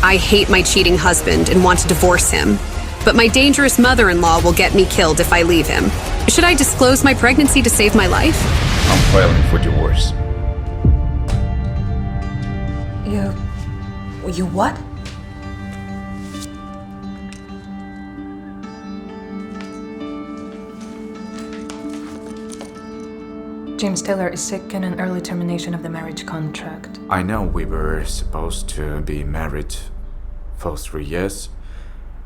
I hate my cheating husband and want to divorce him. But my dangerous mother-in-law will get me killed if I leave him. Should I disclose my pregnancy to save my life? I'm filing for divorce. You what? James Taylor is sick and an early termination of the marriage contract. I know we were supposed to be married for 3 years,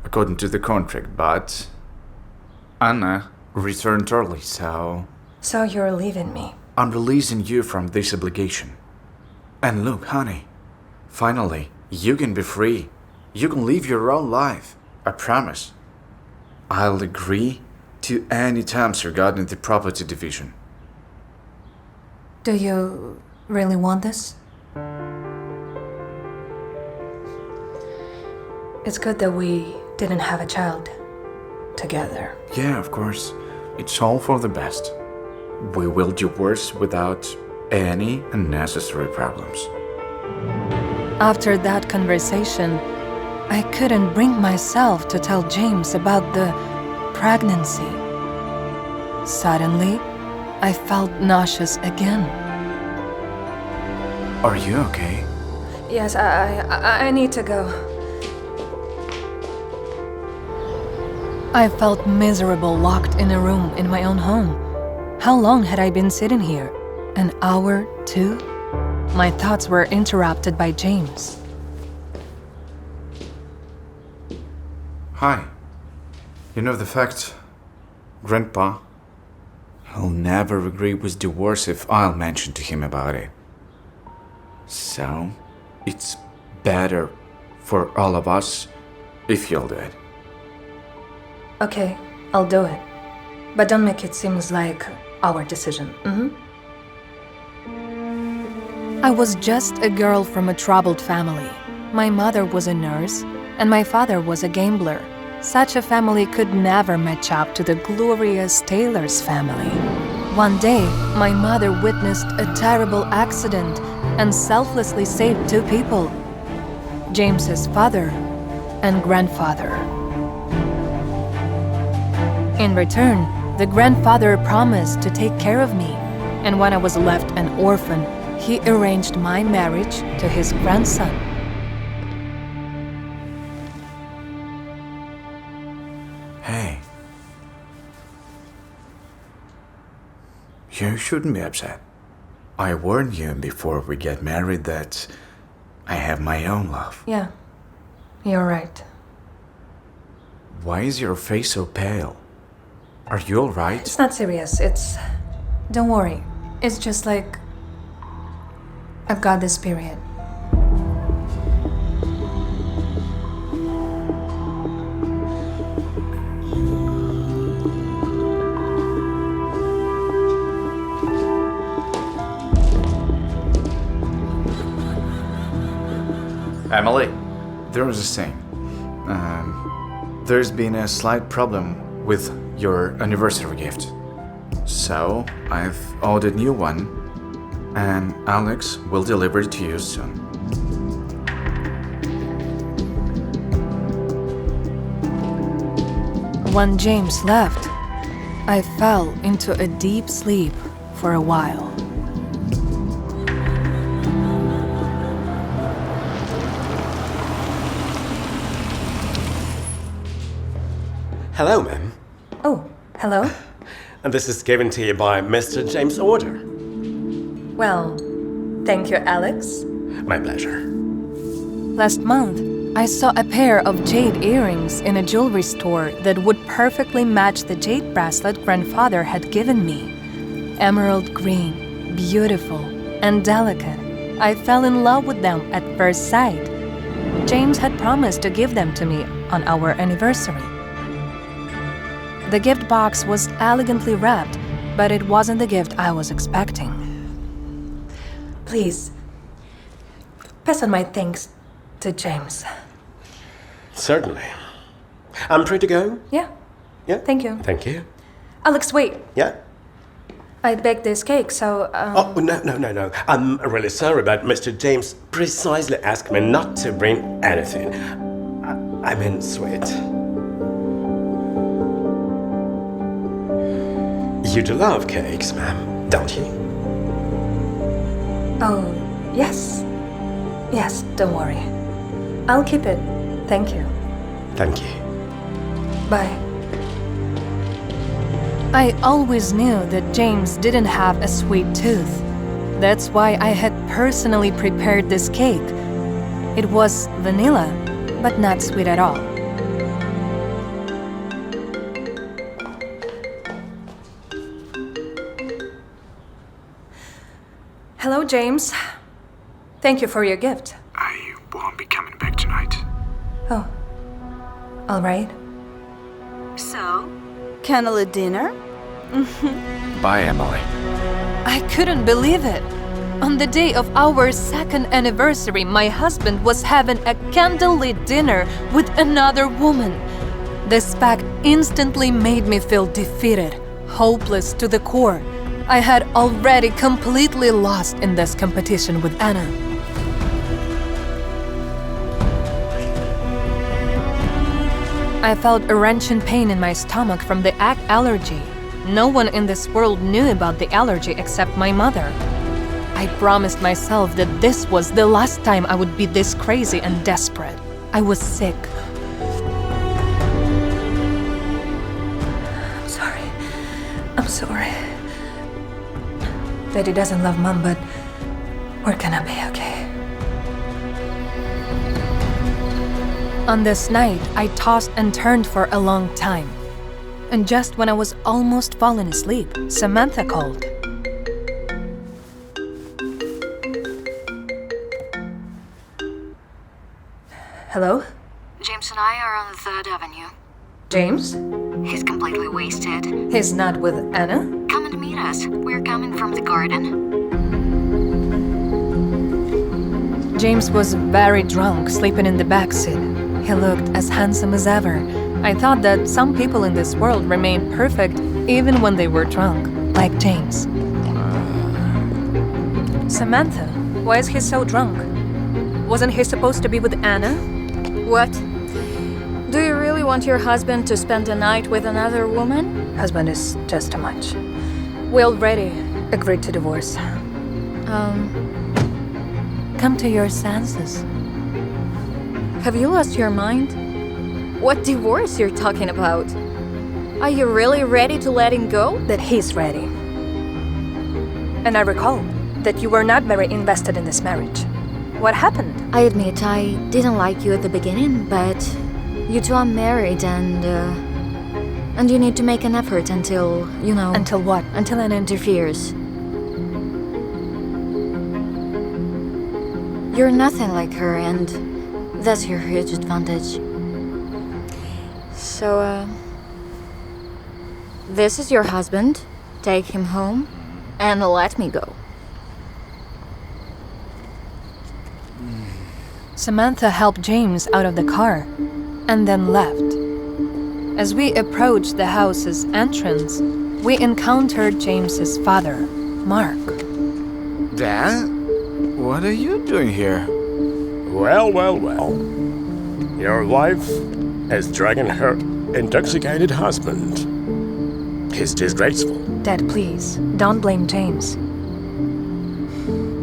according to the contract, but Anna returned early, so... So you're leaving me? I'm releasing you from this obligation. And look, honey, finally, you can be free. You can live your own life. I promise. I'll agree to any terms regarding the property division. Do you really want this? It's good that we didn't have a child together. Yeah, of course. It's all for the best. We will divorce without any unnecessary problems. After that conversation, I couldn't bring myself to tell James about the pregnancy. Suddenly, I felt nauseous again. Are you okay? Yes, I need to go. I felt miserable locked in a room in my own home. How long had I been sitting here? An hour, 2? My thoughts were interrupted by James. Hi. You know the fact, Grandpa, he'll never agree with divorce if I'll mention to him about it. So, it's better for all of us if you'll do it. Okay, I'll do it. But don't make it seem like our decision. I was just a girl from a troubled family. My mother was a nurse, and my father was a gambler. Such a family could never match up to the glorious Taylor's family. One day, my mother witnessed a terrible accident and selflessly saved 2 people, James's father and grandfather. In return, the grandfather promised to take care of me, and when I was left an orphan, he arranged my marriage to his grandson. Hey. You shouldn't be upset. I warned you before we get married that I have my own love. Yeah, you're right. Why is your face so pale? Are you alright? It's not serious, Don't worry. It's just like... I've got this period. Emily, there was a thing. There's been a slight problem with your anniversary gift. So, I've ordered a new one, and Alex will deliver it to you soon. When James left, I fell into a deep sleep for a while. Hello, ma'am. Oh, hello? And this is given to you by Mr. James Order. Well, thank you, Alex. My pleasure. Last month, I saw a pair of jade earrings in a jewelry store that would perfectly match the jade bracelet grandfather had given me. Emerald green, beautiful, and delicate. I fell in love with them at first sight. James had promised to give them to me on our anniversary. The gift box was elegantly wrapped, but it wasn't the gift I was expecting. Please, pass on my thanks to James. Certainly. I'm free to go? Yeah, Yeah? thank you. Thank you. Alex, wait. Yeah? I baked this cake, so, Oh, no. I'm really sorry, but Mr. James precisely asked me not to bring anything. I mean sweet. You do love cakes, ma'am, don't you? Oh, yes. Yes, don't worry. I'll keep it. Thank you. Thank you. Bye. I always knew that James didn't have a sweet tooth. That's why I had personally prepared this cake. It was vanilla, but not sweet at all. Hello, James. Thank you for your gift. I won't be coming back tonight. Oh, all right. So, candlelit dinner? Bye, Emily. I couldn't believe it. On the day of our second anniversary, my husband was having a candlelit dinner with another woman. This fact instantly made me feel defeated, hopeless to the core. I had already completely lost in this competition with Anna. I felt a wrenching pain in my stomach from the egg allergy. No one in this world knew about the allergy except my mother. I promised myself that this was the last time I would be this crazy and desperate. I was sick. I'm sorry. Daddy doesn't love Mom, but we're gonna be okay. On this night, I tossed and turned for a long time. And just when I was almost falling asleep, Samantha called. Hello? James and I are on 3rd Avenue. James? He's completely wasted. He's not with Anna? Come and meet us. We're coming from the garden. James was very drunk, sleeping in the backseat. He looked as handsome as ever. I thought that some people in this world remained perfect even when they were drunk, like James. Samantha, why is he so drunk? Wasn't he supposed to be with Anna? What? Do you really want your husband to spend the night with another woman? Husband is just too much. We already agreed to divorce. Come to your senses. Have you lost your mind? What divorce you're talking about? Are you really ready to let him go? That he's ready. And I recall that you were not very invested in this marriage. What happened? I admit I didn't like you at the beginning, but you two are married and you need to make an effort until, you know... Until what? Until Anna interferes. You're nothing like her, and that's your huge advantage. So, this is your husband. Take him home and let me go. Samantha helped James out of the car and then left. As we approached the house's entrance, we encountered James's father, Mark. Dad? What are you doing here? Well. Your wife is dragging her intoxicated husband. He's disgraceful. Dad, please, don't blame James.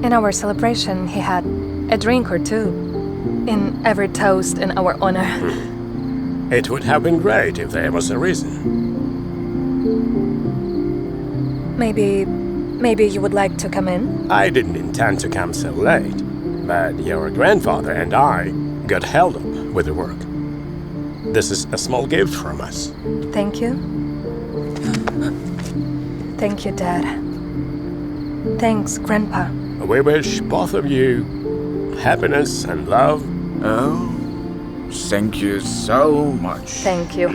In our celebration, he had a drink or two. In every toast in our honor. It would have been great if there was a reason. Maybe you would like to come in? I didn't intend to come so late, but your grandfather and I got held up with the work. This is a small gift from us. Thank you. Thank you, Dad. Thanks, Grandpa. We wish both of you happiness and love. Oh, thank you so much. Thank you.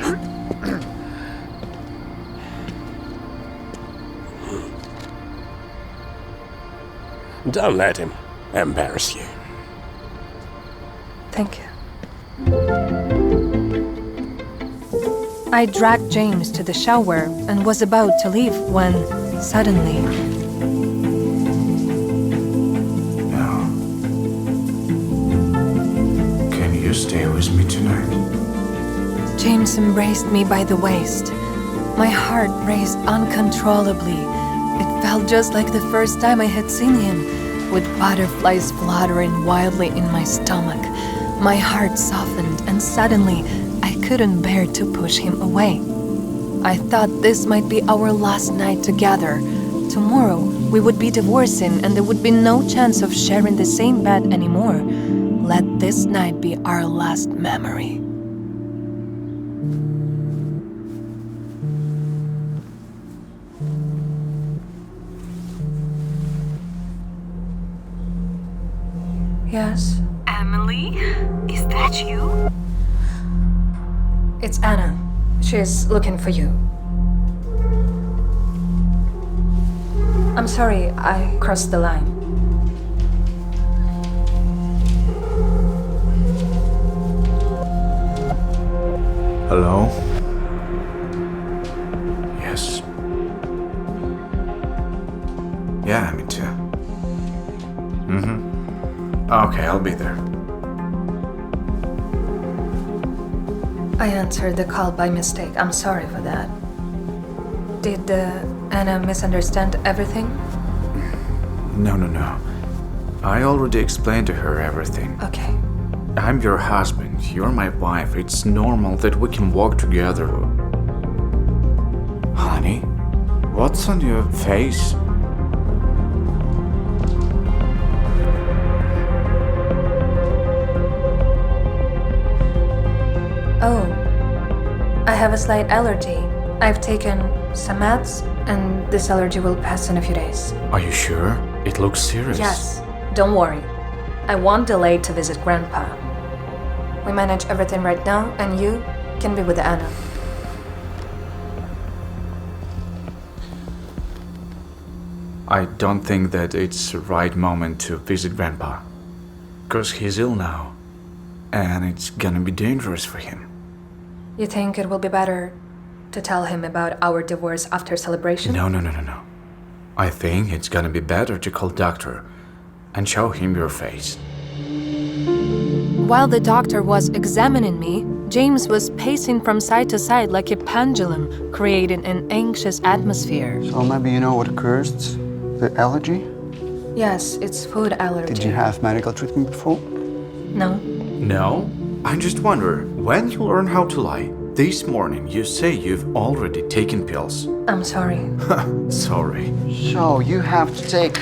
Don't let him embarrass you. Thank you. I dragged James to the shower and was about to leave when suddenly, Now, can you stay with me tonight? James embraced me by the waist. My heart raced uncontrollably. It felt just like the first time I had seen him, with butterflies fluttering wildly in my stomach. My heart softened, and suddenly I couldn't bear to push him away. I thought this might be our last night together. Tomorrow we would be divorcing, and there would be no chance of sharing the same bed anymore. Let this night be our last memory. Yes, Emily? Is that you? it's Anna. She's looking for you. I'm sorry, I crossed the line. Hello? Yes. Yeah, me too. Okay, I'll be there. I answered the call by mistake. I'm sorry for that. Did Anna misunderstand everything? No. I already explained to her everything. Okay. I'm your husband, you're my wife. It's normal that we can walk together. Honey, what's on your face? Oh, I have a slight allergy. I've taken some meds, and this allergy will pass in a few days. Are you sure? It looks serious. Yes, don't worry. I won't delay to visit Grandpa. We manage everything right now, and you can be with Anna. I don't think that it's the right moment to visit Grandpa. Because he's ill now. And it's gonna be dangerous for him. You think it will be better to tell him about our divorce after celebration? No. I think it's gonna be better to call doctor and show him your face. While the doctor was examining me, James was pacing from side to side like a pendulum, creating an anxious atmosphere. So maybe you know what caused the allergy? Yes, it's food allergy. Did you have medical treatment before? No. No? I just wonder, when you learn how to lie? This morning you say you've already taken pills. I'm sorry. Sorry. So you have to take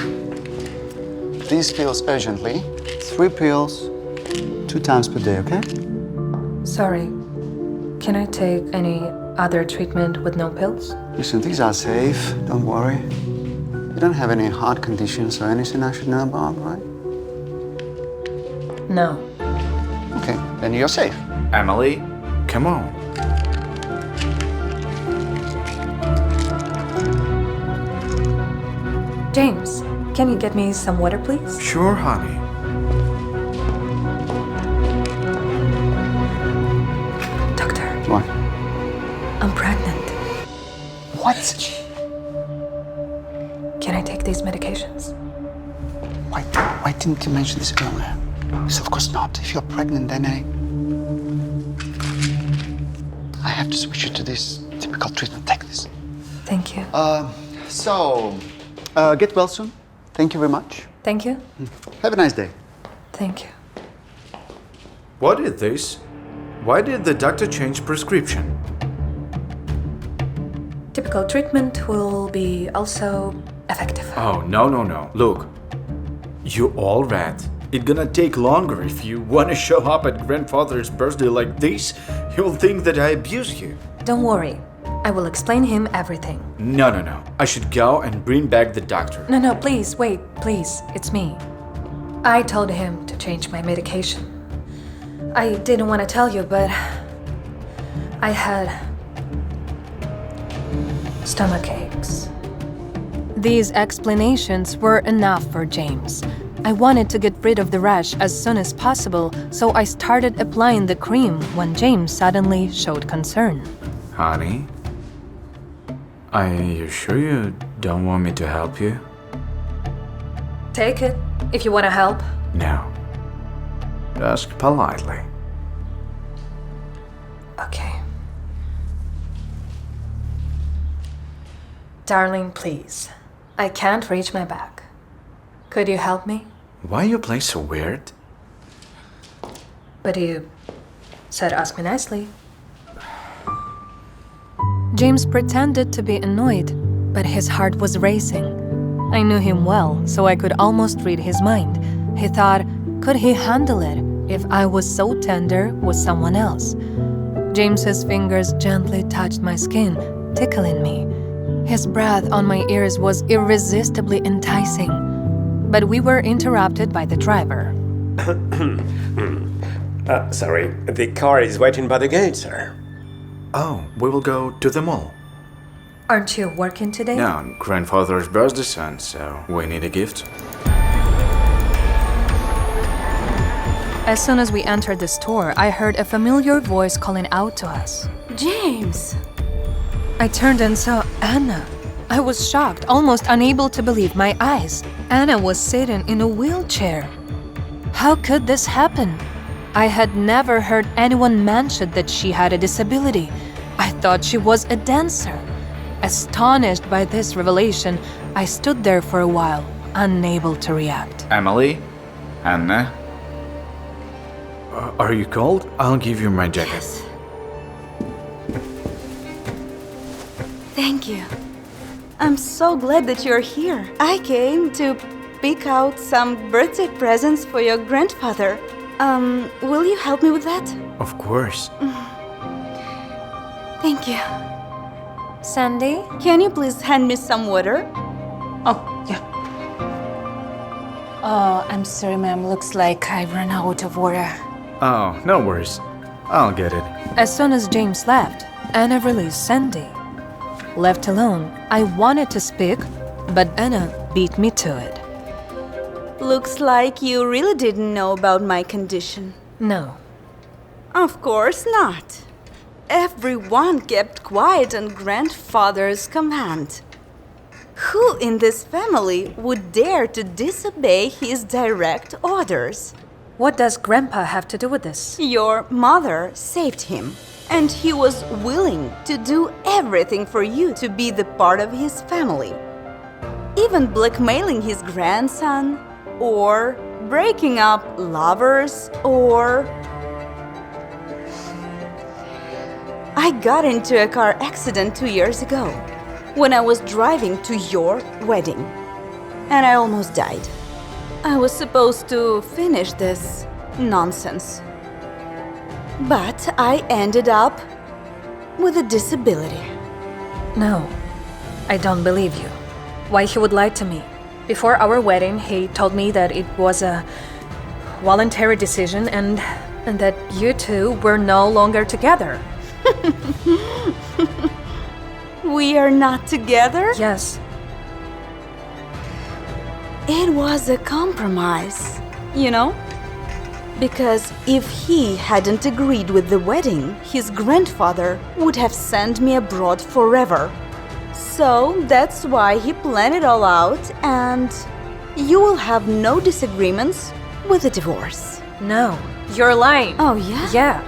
these pills urgently. 3 pills, 2 times per day, okay? Sorry. Can I take any other treatment with no pills? Listen, these are safe, don't worry. You don't have any heart conditions or anything I should know about, right? No. Okay, then you're safe. Emily, come on. James, can you get me some water, please? Sure, honey. Doctor, What? I'm pregnant. What? Can I take these medications? Why didn't you mention this earlier? Yes, of course not. If you're pregnant, then I have to switch you to this typical treatment. Take this. Thank you. Get well soon. Thank you very much. Thank you. Have a nice day. Thank you. What is this? Why did the doctor change prescription? Typical treatment will be also effective. Oh, no. Look, you all rat. It's gonna take longer if you wanna show up at grandfather's birthday like this. He'll think that I abuse you. Don't worry. I will explain him everything. No. I should go and bring back the doctor. No, please, wait, please. It's me. I told him to change my medication. I didn't want to tell you, but I had stomach aches. These explanations were enough for James. I wanted to get rid of the rash as soon as possible, so I started applying the cream when James suddenly showed concern. Honey, are you sure you Don't want me to help you? Take it, if you want to help. No. Ask politely. Okay. Darling, please. I can't reach my back. Could you help me? Why you play so weird? But you said ask me nicely. James pretended to be annoyed, but his heart was racing. I knew him well, so I could almost read his mind. He thought, could he handle it if I was so tender with someone else? James's fingers gently touched my skin, tickling me. His breath on my ears was irresistibly enticing. But we were interrupted by the driver. Sorry, the car is waiting by the gate, sir. Oh, we will go to the mall. Aren't you working today? No, grandfather's birthday son, so we need a gift. As soon as we entered the store, I heard a familiar voice calling out to us. James! I turned and saw Anna. I was shocked, almost unable to believe my eyes. Anna was sitting in a wheelchair. How could this happen? I had never heard anyone mention that she had a disability. I thought she was a dancer. Astonished by this revelation, I stood there for a while, unable to react. Emily? Anna? Are you cold? I'll give you my jacket. Yes. Thank you. I'm so glad that you're here. I came to pick out some birthday presents for your grandfather. Will you help me with that? Of course. Thank you. Sandy? Can you please hand me some water? Oh, yeah. Oh, I'm sorry, ma'am. Looks like I ran out of water. Oh, no worries. I'll get it. As soon as James left, Anna released Sandy. Left alone, I wanted to speak, but Anna beat me to it. Looks like you really didn't know about my condition. No. Of course not. Everyone kept quiet on grandfather's command. Who in this family would dare to disobey his direct orders? What does Grandpa have to do with this? Your mother saved him, and he was willing to do everything for you to be the part of his family. Even blackmailing his grandson, or breaking up lovers, or... I got into a car accident 2 years ago when I was driving to your wedding, and I almost died. I was supposed to finish this nonsense, but I ended up with a disability. No, I don't believe you. Why he would lie to me? Before our wedding, he told me that it was a voluntary decision and that you two were no longer together. We are not together? Yes. It was a compromise, you know? Because if he hadn't agreed with the wedding, his grandfather would have sent me abroad forever. So that's why he planned it all out, and you will have no disagreements with the divorce. No, you're lying. Oh, yeah? Yeah.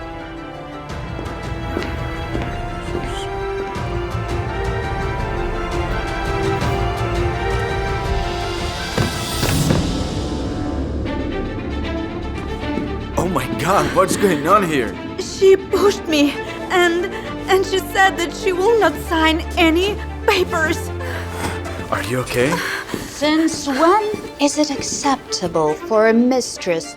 Oh my god, what's going on here? She pushed me, and she said that she will not sign any papers. Are you okay? Since when is it acceptable for a mistress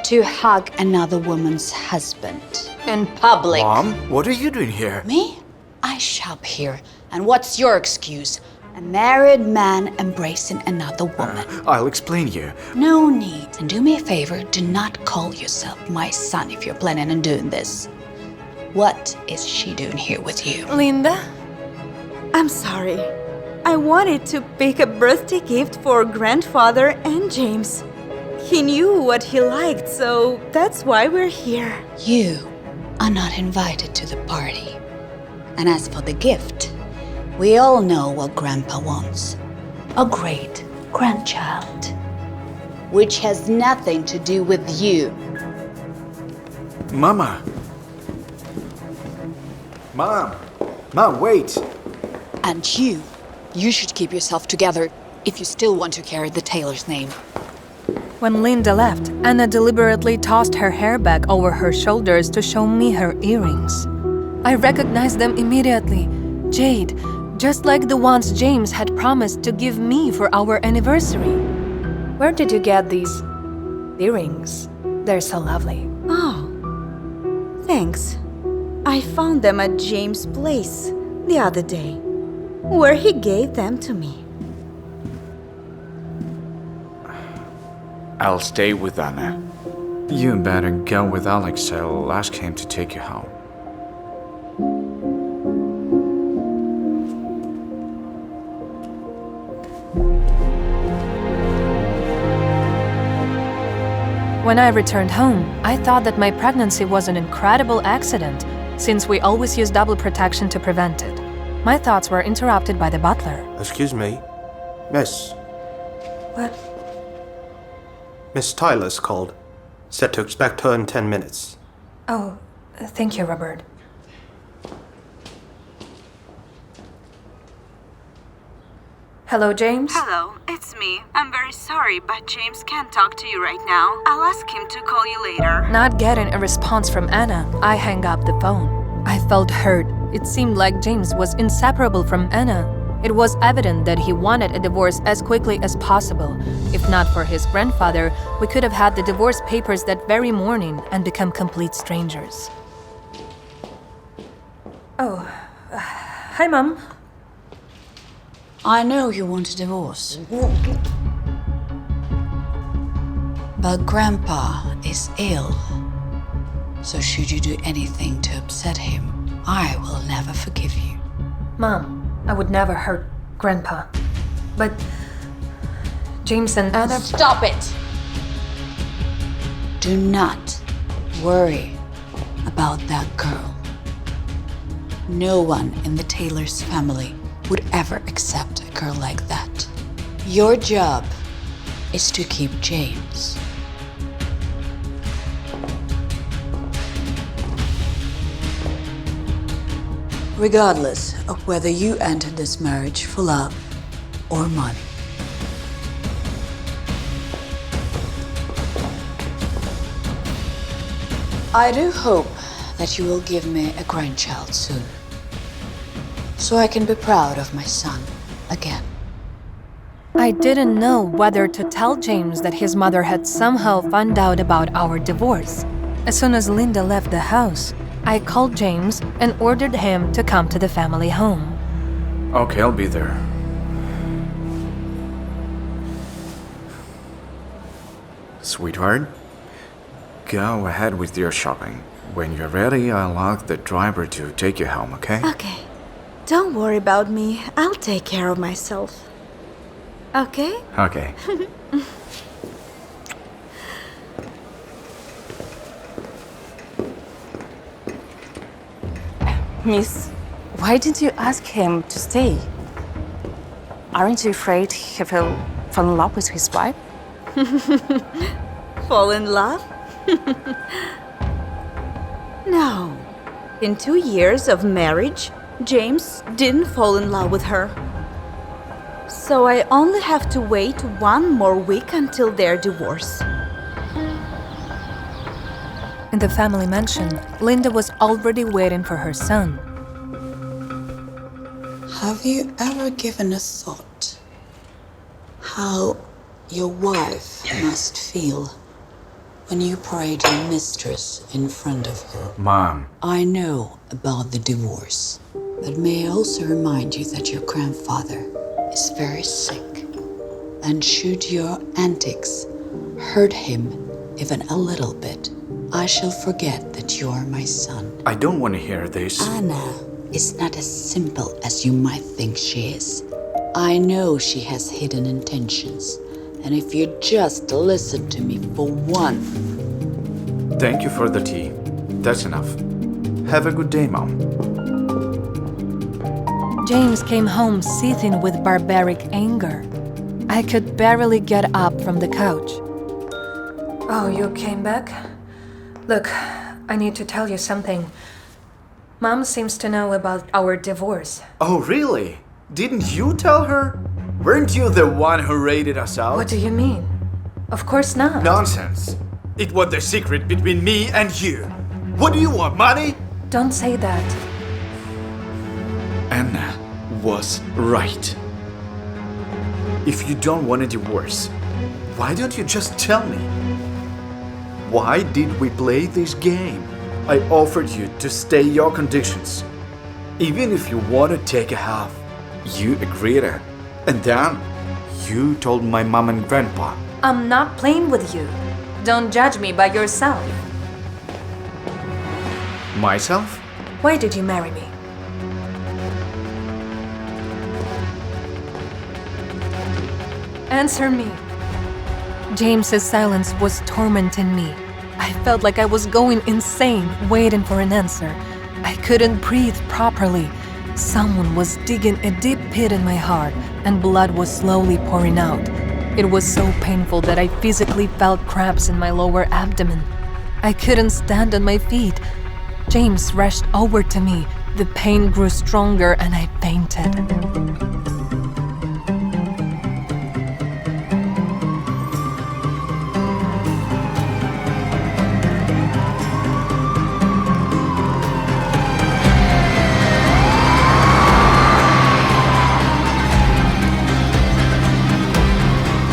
to hug another woman's husband in public? Mom, what are you doing here? Me? I shop here. And what's your excuse? A married man embracing another woman. I'll explain you. No need. And do me a favor, do not call yourself my son if you're planning on doing this. What is she doing here with you? Linda? I'm sorry. I wanted to pick a birthday gift for grandfather and James. He knew what he liked, so that's why we're here. You are not invited to the party. And as for the gift, we all know what Grandpa wants. a great grandchild. Which has nothing to do with you. Mama! Mom! Mom, wait! And you should keep yourself together if you still want to carry the Taylor's name. When Linda left, Anna deliberately tossed her hair back over her shoulders to show me her earrings. I recognized them immediately. Jade, just like the ones James had promised to give me for our anniversary. Where did you get these earrings? They're so lovely. Oh, thanks. I found them at James' place the other day, where he gave them to me. I'll stay with Anna. You better go with Alex. I'll ask him to take you home. When I returned home, I thought that my pregnancy was an incredible accident, since we always use double protection to prevent it. My thoughts were interrupted by the butler. Excuse me. Miss. What? Miss Tyler's called. Said to expect her in 10 minutes. Oh, thank you, Robert. Hello, James? Hello, it's me. I'm very sorry, but James can't talk to you right now. I'll ask him to call you later. Not getting a response from Anna, I hung up the phone. I felt hurt. It seemed like James was inseparable from Anna. It was evident that he wanted a divorce as quickly as possible. If not for his grandfather, we could have had the divorce papers that very morning and become complete strangers. Oh, hi, Mom. I know you want a divorce. But Grandpa is ill. So should you do anything to upset him, I will never forgive you. Mom, I would never hurt Grandpa. But James and Anna... Stop it! Do not worry about that girl. No one in the Taylor's family would ever accept a girl like that. Your job is to keep James. Regardless of whether you enter this marriage for love or money. I do hope that you will give me a grandchild soon, so I can be proud of my son again. I didn't know whether to tell James that his mother had somehow found out about our divorce. As soon as Linda left the house, I called James and ordered him to come to the family home. Okay, I'll be there. Sweetheart, go ahead with your shopping. When you're ready, I'll ask the driver to take you home, okay? Okay. Don't worry about me. I'll take care of myself. Okay? Okay. Miss, why didn't you ask him to stay? Aren't you afraid he will fall in love with his wife? Fall in love? No. In 2 years of marriage, James didn't fall in love with her. So I only have to wait 1 more week until their divorce. In the family mansion, Linda was already waiting for her son. Have you ever given a thought how your wife must feel when you parade your mistress in front of her? Mom. I know about the divorce, but may I also remind you that your grandfather is very sick, and should your antics hurt him even a little bit, I shall forget that you are my son. I don't want to hear this. Anna is not as simple as you might think she is. I know she has hidden intentions, and if you just listen to me for one... Thank you for the tea. That's enough. Have a good day, Mom. James came home seething with barbaric anger. I could barely get up from the couch. Oh, you came back? Look, I need to tell you something. Mom seems to know about our divorce. Oh, really? Didn't you tell her? Weren't you the one who raided us out? What do you mean? Of course not. Nonsense. It was the secret between me and you. What do you want, money? Don't say that. Anna was right. If you don't want a divorce, why don't you just tell me? Why did we play this game? I offered you to stay your conditions. Even if you want to take a half, you agreed. And then you told my mom and grandpa. I'm not playing with you. Don't judge me by yourself. Myself? Why did you marry me? Answer me. James's silence was tormenting me. I felt like I was going insane, waiting for an answer. I couldn't breathe properly. Someone was digging a deep pit in my heart, and blood was slowly pouring out. It was so painful that I physically felt cramps in my lower abdomen. I couldn't stand on my feet. James rushed over to me. The pain grew stronger and I fainted.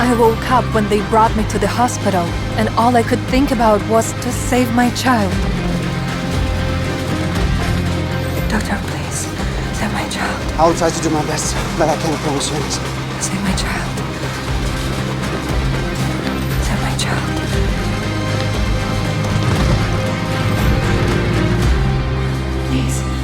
I woke up when they brought me to the hospital, and all I could think about was to save my child. Doctor, please, save my child. I'll try to do my best, but I can't promise you anything. Save my child. Save my child. Please.